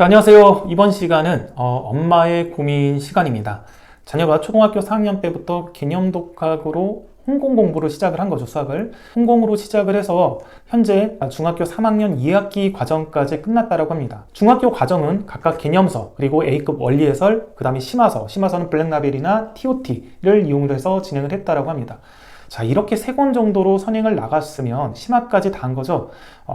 안녕하세요. 이번 시간은 엄마의 고민 시간입니다. 자녀가 초등학교 4학년 때부터 개념 독학으로 홍공 공부를 시작을 한 거죠, 수학을. 홍공으로 시작을 해서 현재 중학교 3학년 2학기 과정까지 끝났다고 합니다. 중학교 과정은 각각 개념서, 그리고 A급 원리해설, 그 다음에 심화서, 심화서는 블랙라벨이나 TOT를 이용해서 진행을 했다고 합니다. 자, 이렇게 3권 정도로 선행을 나갔으면 심화까지 다 한 거죠.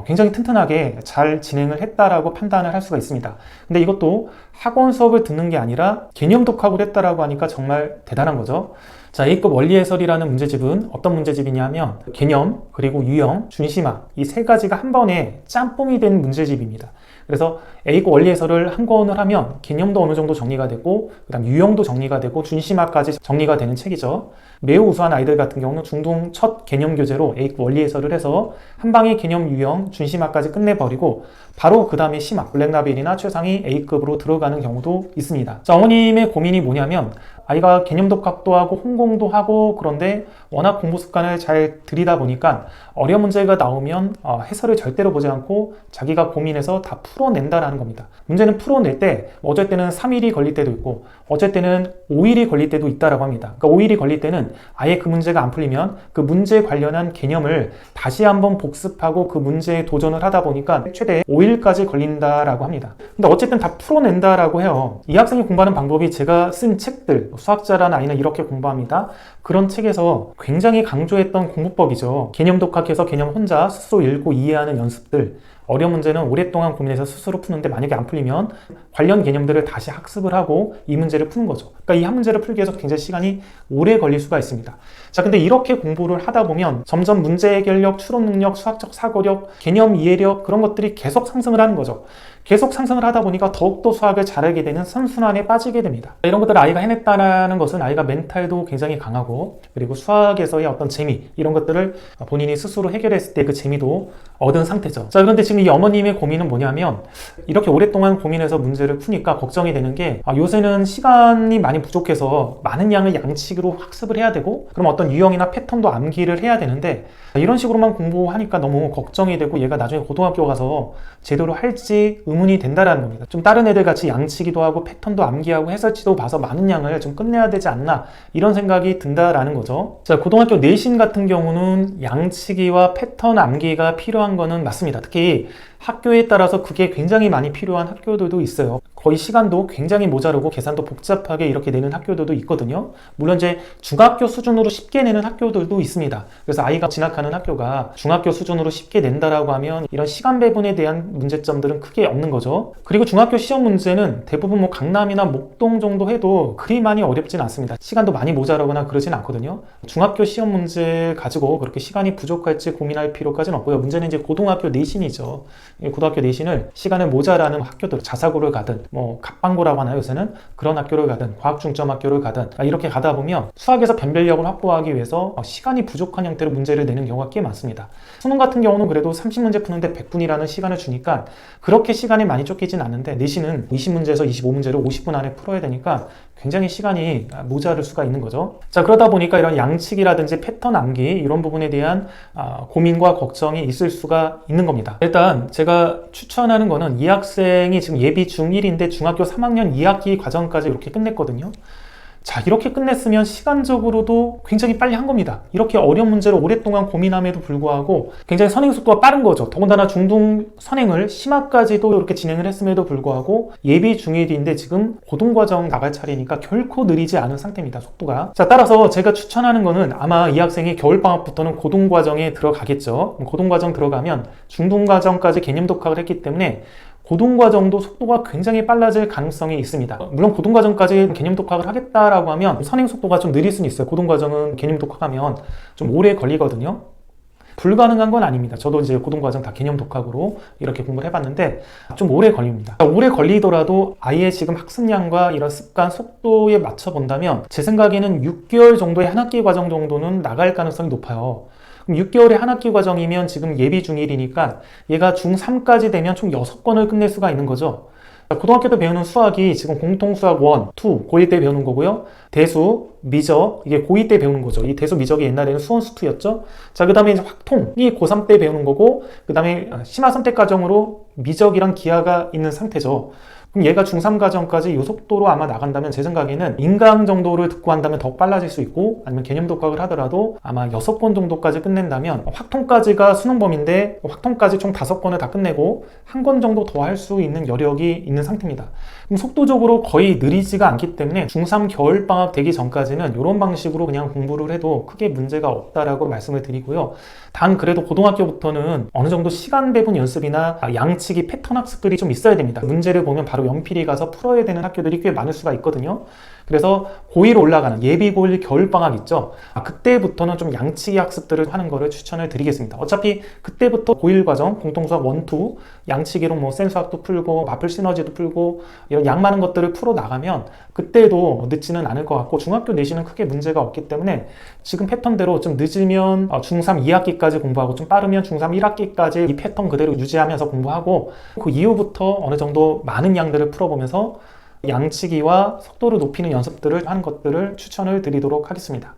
굉장히 튼튼하게 잘 진행을 했다라고 판단을 할 수가 있습니다. 근데 이것도 학원 수업을 듣는 게 아니라 개념 독학을 했다라고 하니까 정말 대단한 거죠. 자, A급 원리해설이라는 문제집은 어떤 문제집이냐면 개념, 그리고 유형, 준심화 이 3가지가 한 번에 짬뽕이 된 문제집입니다. 그래서 A급 원리해설을 한 권을 하면 개념도 어느 정도 정리가 되고 그다음 유형도 정리가 되고 준심화까지 정리가 되는 책이죠. 매우 우수한 아이들 같은 경우는 중등 첫 개념 교재로 A급 원리해설을 해서 한 방에 개념, 유형, 준심화까지 끝내버리고 바로 그 다음에 심화, 블랙라벨이나 최상위 A급으로 들어가는 경우도 있습니다. 자, 어머님의 고민이 뭐냐면 아이가 개념 독학도 하고 홍공도 하고 그런데 워낙 공부 습관을 잘 들이다 보니까 어려운 문제가 나오면 해설을 절대로 보지 않고 자기가 고민해서 다 풀어낸다라는 겁니다. 문제는 풀어낼 때 어쩔 때는 3일이 걸릴 때도 있고 어쩔 때는 5일이 걸릴 때도 있다라고 합니다. 그러니까 5일이 걸릴 때는 아예 그 문제가 안 풀리면 그 문제에 관련한 개념을 다시 한번 복습하고 그 문제에 도전을 하다 보니까 최대 5일까지 걸린다라고 합니다. 근데 어쨌든 다 풀어낸다라고 해요. 이 학생이 공부하는 방법이 제가 쓴 책들, 수학자라는 아이는 이렇게 공부합니다. 그런 책에서 굉장히 강조했던 공부법이죠. 개념 독학해서 개념 혼자 스스로 읽고 이해하는 연습들. 어려운 문제는 오랫동안 고민해서 스스로 푸는데 만약에 안 풀리면 관련 개념들을 다시 학습을 하고 이 문제를 푸는 거죠. 그러니까 이 한 문제를 풀기 위해서 굉장히 시간이 오래 걸릴 수가 있습니다. 자, 근데 이렇게 공부를 하다 보면 점점 문제 해결력, 추론 능력, 수학적 사고력, 개념 이해력 그런 것들이 계속 상승을 하는 거죠. 계속 상승을 하다 보니까 더욱더 수학을 잘하게 되는 선순환에 빠지게 됩니다. 이런 것들을 아이가 해냈다는 것은 아이가 멘탈도 굉장히 강하고 그리고 수학에서의 어떤 재미 이런 것들을 본인이 스스로 해결했을 때 그 재미도 얻은 상태죠. 자, 그런데 지금 이 어머님의 고민은 뭐냐면 이렇게 오랫동안 고민해서 문제를 푸니까 걱정이 되는 게 요새는 시간이 많이 부족해서 많은 양을 양측으로 학습을 해야 되고 그럼 어떤 유형이나 패턴도 암기를 해야 되는데 이런 식으로만 공부하니까 너무 걱정이 되고 얘가 나중에 고등학교 가서 제대로 할지 의문이 된다라는 겁니다. 좀 다른 애들 같이 양치기도 하고 패턴도 암기하고 해설지도 봐서 많은 양을 좀 끝내야 되지 않나 이런 생각이 든다라는 거죠. 자, 고등학교 내신 같은 경우는 양치기와 패턴 암기가 필요한 거는 맞습니다. 특히 학교에 따라서 그게 굉장히 많이 필요한 학교들도 있어요. 거의 시간도 굉장히 모자르고 계산도 복잡하게 이렇게 내는 학교들도 있거든요. 물론 이제 중학교 수준으로 쉽게 내는 학교들도 있습니다. 그래서 아이가 진학하는 학교가 중학교 수준으로 쉽게 낸다라고 하면 이런 시간 배분에 대한 문제점들은 크게 없는 거죠. 그리고 중학교 시험 문제는 대부분 뭐 강남이나 목동 정도 해도 그리 많이 어렵진 않습니다. 시간도 많이 모자라거나 그러진 않거든요. 중학교 시험 문제 가지고 그렇게 시간이 부족할지 고민할 필요까지는 없고요. 문제는 이제 고등학교 내신이죠. 고등학교 내신을 시간을 모자라는 학교들, 자사고를 가든 뭐 갑방고라고 하나요 요새는? 그런 학교를 가든 과학중점 학교를 가든 이렇게 가다 보면 수학에서 변별력을 확보하기 위해서 시간이 부족한 형태로 문제를 내는 경우가 꽤 많습니다. 수능 같은 경우는 그래도 30문제 푸는데 100분이라는 시간을 주니까 그렇게 시간이 많이 쫓기진 않는데 내신은 20문제에서 25문제를 50분 안에 풀어야 되니까 굉장히 시간이 모자랄 수가 있는 거죠. 자, 그러다 보니까 이런 양측이라든지 패턴 암기 이런 부분에 대한 고민과 걱정이 있을 수가 있는 겁니다. 일단 제가 추천하는 거는 이 학생이 지금 예비 중1인데 중학교 3학년 2학기 과정까지 이렇게 끝냈거든요. 자, 이렇게 끝냈으면 시간적으로도 굉장히 빨리 한 겁니다. 이렇게 어려운 문제를 오랫동안 고민함에도 불구하고 굉장히 선행 속도가 빠른 거죠. 더군다나 중등 선행을 심화까지도 이렇게 진행을 했음에도 불구하고 예비 중1인데 지금 고등과정 나갈 차례니까 결코 느리지 않은 상태입니다. 속도가. 자, 따라서 제가 추천하는 거는 아마 이 학생이 겨울방학부터는 고등과정에 들어가겠죠. 고등과정 들어가면 중등과정까지 개념 독학을 했기 때문에 고등과정도 속도가 굉장히 빨라질 가능성이 있습니다. 물론 고등과정까지 개념 독학을 하겠다라고 하면 선행 속도가 좀 느릴 수는 있어요. 고등과정은 개념 독학하면 좀 오래 걸리거든요. 불가능한 건 아닙니다. 저도 이제 고등과정 다 개념 독학으로 이렇게 공부를 해봤는데 좀 오래 걸립니다. 오래 걸리더라도 아이의 지금 학습량과 이런 습관, 속도에 맞춰 본다면 제 생각에는 6개월 정도의 한 학기 과정 정도는 나갈 가능성이 높아요. 그럼 6개월의 한 학기 과정이면 지금 예비 중1이니까 얘가 중3까지 되면 총 6권을 끝낼 수가 있는 거죠. 고등학교 때 배우는 수학이 지금 공통수학 1, 2, 고1 때 배우는 거고요. 대수, 미적, 이게 고2 때 배우는 거죠. 이 대수, 미적이 옛날에는 수원수2였죠. 자, 그 다음에 이제 확통이 고3 때 배우는 거고, 그 다음에 심화선택과정으로 미적이랑 기하가 있는 상태죠. 그럼 얘가 중3 과정까지 이 속도로 아마 나간다면 제 생각에는 인강 정도를 듣고 한다면 더 빨라질 수 있고, 아니면 개념 독학을 하더라도 아마 6권 정도까지 끝낸다면 확통까지가 수능 범위인데 확통까지 총 5권을 다 끝내고 한 권 정도 더 할 수 있는 여력이 있는 상태입니다. 그럼 속도적으로 거의 느리지가 않기 때문에 중3 겨울방학 되기 전까지는 이런 방식으로 그냥 공부를 해도 크게 문제가 없다라고 말씀을 드리고요. 단 그래도 고등학교부터는 어느 정도 시간 배분 연습이나 양치기 패턴 학습들이 좀 있어야 됩니다. 문제를 보면 바로 연필이 가서 풀어야 되는 학교들이 꽤 많을 수가 있거든요. 그래서 고1 올라가는 예비 고1 겨울방학 있죠. 그때부터는 좀 양치기 학습들을 하는 거를 추천을 드리겠습니다. 어차피 그때부터 고1 과정 공통수학 1, 2 양치기로 뭐 센수학도 풀고 마플 시너지도 풀고 이런 양 많은 것들을 풀어 나가면 그때도 늦지는 않을 것 같고 중학교 내신은 크게 문제가 없기 때문에 지금 패턴대로 좀 늦으면 중3 2학기까지 공부하고 좀 빠르면 중3 1학기까지 이 패턴 그대로 유지하면서 공부하고 그 이후부터 어느 정도 많은 양들을 풀어보면서 양치기와 속도를 높이는 연습들을 하는 것들을 추천을 드리도록 하겠습니다.